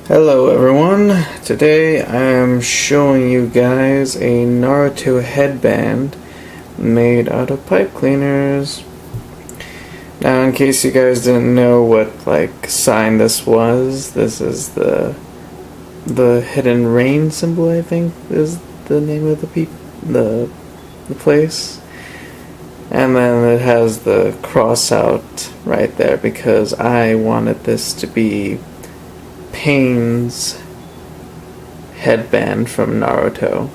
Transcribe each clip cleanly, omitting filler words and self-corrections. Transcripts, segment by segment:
Hello everyone, today I am showing you guys a Naruto headband made out of pipe cleaners. Now in case you guys didn't know what sign this was, this is the hidden rain symbol, I think is the name of the place. And then it has the cross out right there because I wanted this to be Pain's headband from Naruto.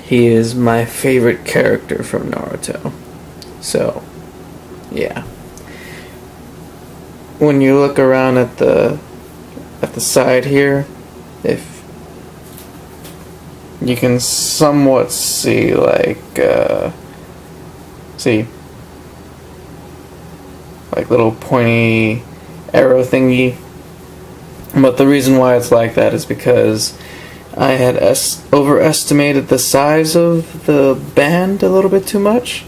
He is my favorite character from Naruto. So, yeah. When you look around at the side here, if you can somewhat see little pointy arrow thingy. But the reason why it's like that is because I had overestimated the size of the band a little bit too much.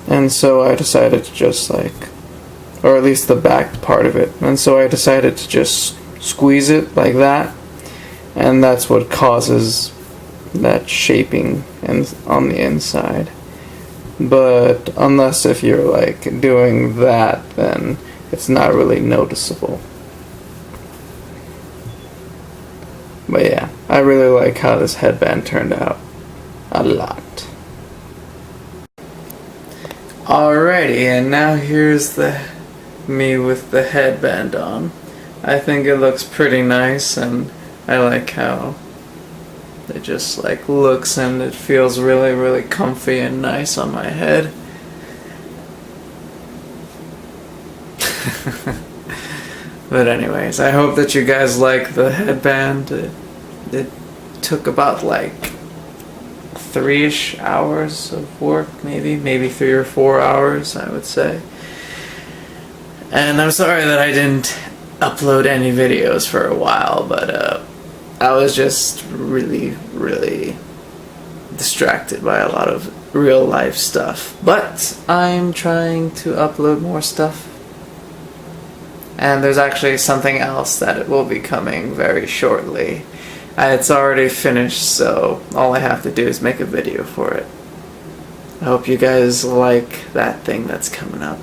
And so I decided to just or at least the back part of it. And so I decided to just squeeze it like that. And that's what causes that shaping on the inside. But unless if you're doing that, then it's not really noticeable. But yeah, I really like how this headband turned out. A lot. Alrighty, and now here's me with the headband on. I think it looks pretty nice, and I like how it just looks and it feels really, really comfy and nice on my head. But anyways, I hope that you guys like the headband. It took about 3-ish hours of work, maybe 3 or 4 hours, I would say. And I'm sorry that I didn't upload any videos for a while, but I was just really, really distracted by a lot of real life stuff. But I'm trying to upload more stuff. And there's actually something else that will be coming very shortly. It's already finished, so all I have to do is make a video for it. I hope you guys like that thing that's coming up.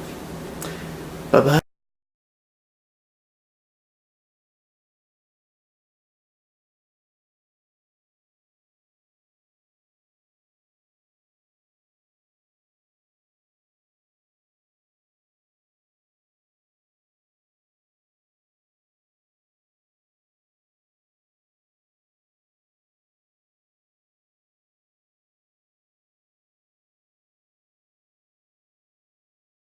Bye-bye.